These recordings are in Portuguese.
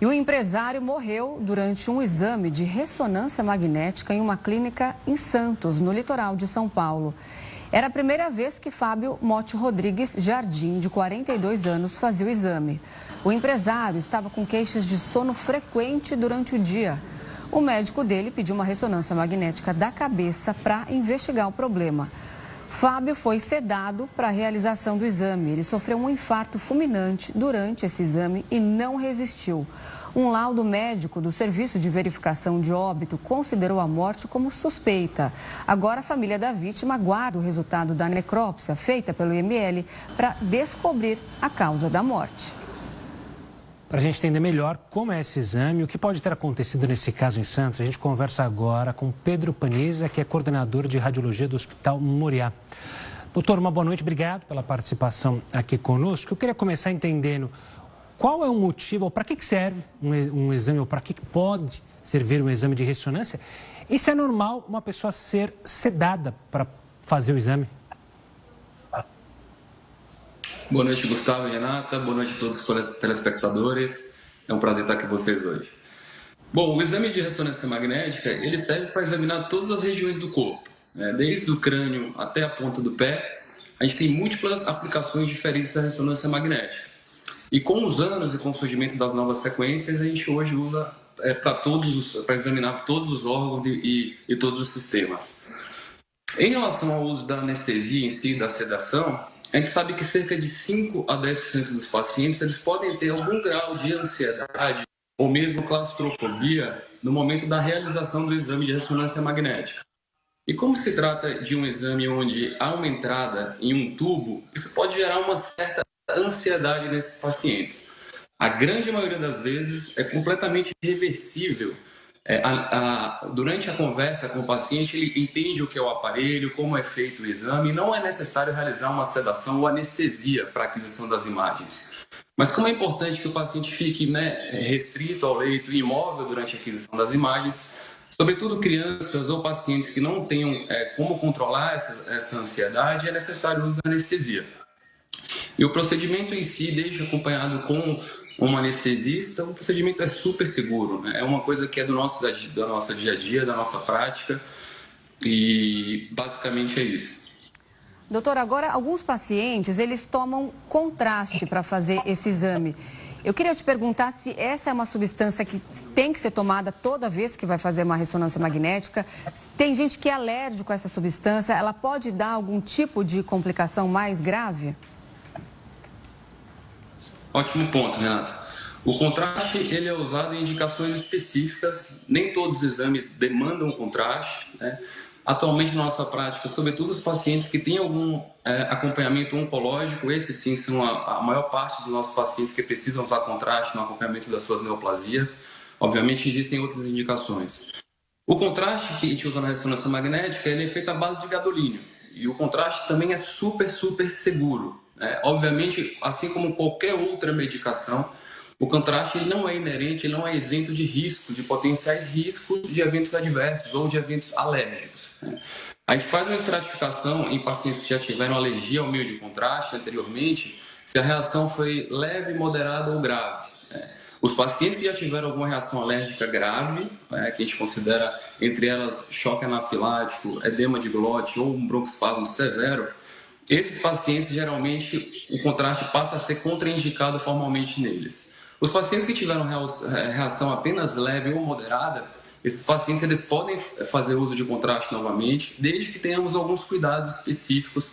E o empresário morreu durante um exame de ressonância magnética em uma clínica em Santos, no litoral de São Paulo. Era a primeira vez que Fábio Motti Rodrigues Jardim, de 42 anos, fazia o exame. O empresário estava com queixas de sono frequente durante o dia. O médico dele pediu uma ressonância magnética da cabeça para investigar o problema. Fábio foi sedado para a realização do exame. Ele sofreu um infarto fulminante durante esse exame e não resistiu. Um laudo médico do Serviço de Verificação de Óbito considerou a morte como suspeita. Agora, a família da vítima aguarda o resultado da necrópsia feita pelo IML para descobrir a causa da morte. Para a gente entender melhor como é esse exame e o que pode ter acontecido nesse caso em Santos, a gente conversa agora com Pedro Paniza, que é coordenador de radiologia do Hospital Moriá. Doutor, uma boa noite, obrigado pela participação aqui conosco. Eu queria começar entendendo qual é o motivo, ou para que serve um exame, ou para que pode servir um exame de ressonância, e se é normal uma pessoa ser sedada para fazer o exame. Boa noite, Gustavo e Renata. Boa noite a todos os telespectadores. É um prazer estar aqui com vocês hoje. Bom, o exame de ressonância magnética, ele serve para examinar todas as regiões do corpo, né? Desde o crânio até a ponta do pé. A gente tem múltiplas aplicações diferentes da ressonância magnética. E com os anos e com o surgimento das novas sequências, a gente hoje usa para examinar todos os órgãos e todos os sistemas. Em relação ao uso da anestesia em si, da sedação, a gente sabe que cerca de 5 a 10% dos pacientes eles podem ter algum grau de ansiedade ou mesmo claustrofobia no momento da realização do exame de ressonância magnética. E como se trata de um exame onde há uma entrada em um tubo, isso pode gerar uma certa ansiedade nesses pacientes. A grande maioria das vezes é completamente reversível. Durante a conversa com o paciente, ele entende o que é o aparelho, como é feito o exame, e não é necessário realizar uma sedação ou anestesia para a aquisição das imagens. Mas como é importante que o paciente fique restrito ao leito, imóvel durante a aquisição das imagens, sobretudo crianças ou pacientes que não tenham como controlar essa ansiedade, é necessário o uso da anestesia. E o procedimento em si, desde acompanhado com um anestesista, o procedimento é super seguro, né? É uma coisa que é do nosso dia a dia, da nossa prática, e basicamente é isso. Doutor, agora alguns pacientes, eles tomam contraste para fazer esse exame. Eu queria te perguntar se essa é uma substância que tem que ser tomada toda vez que vai fazer uma ressonância magnética. Tem gente que é alérgico a essa substância, ela pode dar algum tipo de complicação mais grave? Ótimo ponto, Renata. O contraste ele é usado em indicações específicas, nem todos os exames demandam contraste, né? Atualmente, na nossa prática, sobretudo os pacientes que têm algum acompanhamento oncológico, esses sim são a maior parte dos nossos pacientes que precisam usar contraste no acompanhamento das suas neoplasias. Obviamente, existem outras indicações. O contraste que a gente usa na ressonância magnética ele é feito à base de gadolínio, e o contraste também é super seguro. Obviamente, assim como qualquer outra medicação, o contraste ele não é inerente, ele não é isento de risco, de potenciais riscos de eventos adversos ou de eventos alérgicos. A gente faz uma estratificação em pacientes que já tiveram alergia ao meio de contraste anteriormente, se a reação foi leve, moderada ou grave. Os pacientes que já tiveram alguma reação alérgica grave, que a gente considera, entre elas, choque anafilático, edema de glote ou um broncoespasmo severo, esses pacientes, geralmente, o contraste passa a ser contraindicado formalmente neles. Os pacientes que tiveram reação apenas leve ou moderada, esses pacientes eles podem fazer uso de contraste novamente, desde que tenhamos alguns cuidados específicos,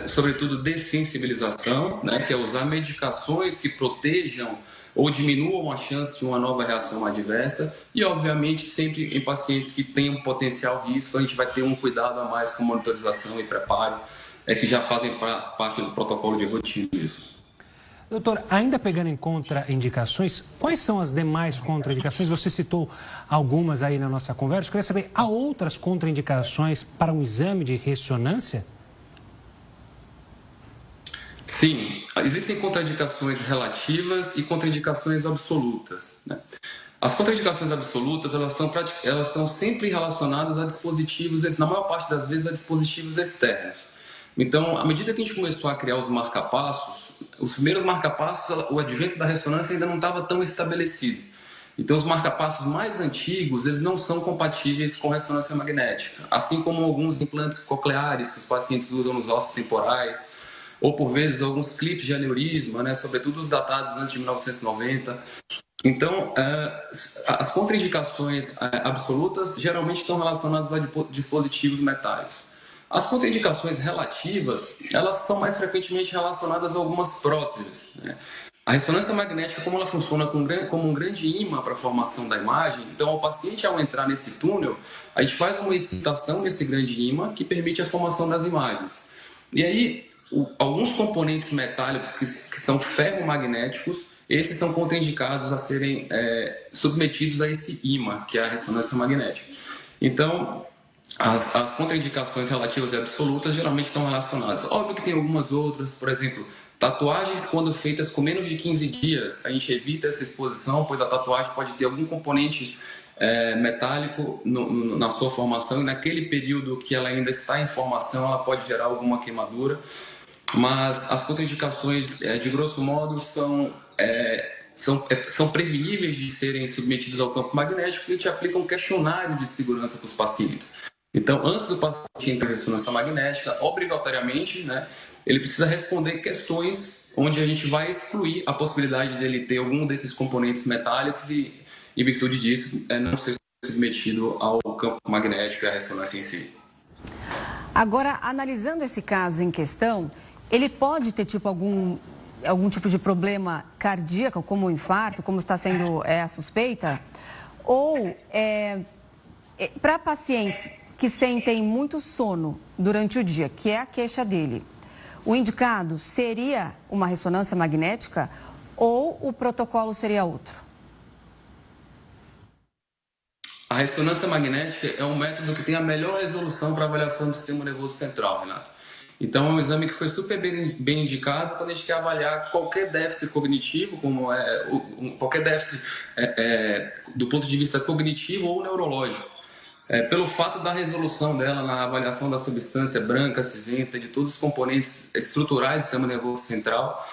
sobretudo dessensibilização, que é usar medicações que protejam ou diminuam a chance de uma nova reação adversa e, obviamente, sempre em pacientes que têm um potencial risco, a gente vai ter um cuidado a mais com monitorização e preparo, que já fazem parte do protocolo de rotina mesmo. Doutor, ainda pegando em contraindicações, quais são as demais contraindicações? Você citou algumas aí na nossa conversa. Eu queria saber, há outras contraindicações para um exame de ressonância? Sim, existem contraindicações relativas e contraindicações absolutas, né? As contraindicações absolutas, elas estão sempre relacionadas a dispositivos, na maior parte das vezes, a dispositivos externos. Então, à medida que a gente começou a criar os marcapassos, os primeiros marcapassos, o advento da ressonância ainda não estava tão estabelecido. Então, os marcapassos mais antigos, eles não são compatíveis com ressonância magnética, assim como alguns implantes cocleares que os pacientes usam nos ossos temporais, ou por vezes alguns clipes de aneurisma, né, sobretudo os datados antes de 1990. Então, as contraindicações absolutas geralmente estão relacionadas a dispositivos metálicos. As contraindicações relativas, elas são mais frequentemente relacionadas a algumas próteses, né? A ressonância magnética, como ela funciona como um grande ímã para a formação da imagem, então o paciente, ao entrar nesse túnel, a gente faz uma excitação nesse grande ímã que permite a formação das imagens. E aí, alguns componentes metálicos que são ferromagnéticos, esses são contraindicados a serem submetidos a esse ímã, que é a ressonância magnética. Então, as contraindicações relativas e absolutas geralmente estão relacionadas. Óbvio que tem algumas outras, por exemplo, tatuagens quando feitas com menos de 15 dias, a gente evita essa exposição, pois a tatuagem pode ter algum componente metálico na sua formação e naquele período que ela ainda está em formação, ela pode gerar alguma queimadura. Mas as contraindicações, de grosso modo, são preveníveis de serem submetidas ao campo magnético e a gente aplica um questionário de segurança para os pacientes. Então, antes do paciente entrar em ressonância magnética, obrigatoriamente, né, ele precisa responder questões onde a gente vai excluir a possibilidade dele ter algum desses componentes metálicos e, em virtude disso, não ser submetido ao campo magnético e à ressonância em si. Agora, analisando esse caso em questão, ele pode ter algum tipo de problema cardíaco, como o infarto, como está sendo a suspeita? Ou, para pacientes que sentem muito sono durante o dia, que é a queixa dele, o indicado seria uma ressonância magnética ou o protocolo seria outro? A ressonância magnética é um método que tem a melhor resolução para avaliação do sistema nervoso central, Renato. Então, é um exame que foi super bem indicado quando a gente quer avaliar qualquer déficit cognitivo, como qualquer déficit do ponto de vista cognitivo ou neurológico. Pelo fato da resolução dela na avaliação da substância branca, cinzenta, de todos os componentes estruturais do sistema nervoso central,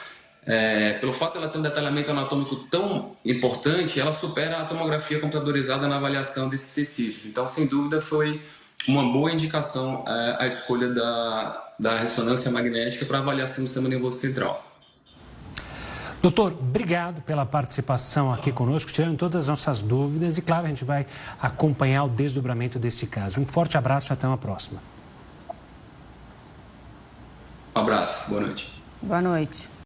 pelo fato de ela ter um detalhamento anatômico tão importante, ela supera a tomografia computadorizada na avaliação desses tecidos. Então, sem dúvida, foi uma boa indicação a escolha da ressonância magnética para avaliação do sistema nervoso central. Doutor, obrigado pela participação aqui conosco, tirando todas as nossas dúvidas e, claro, a gente vai acompanhar o desdobramento desse caso. Um forte abraço e até uma próxima. Um abraço, boa noite. Boa noite.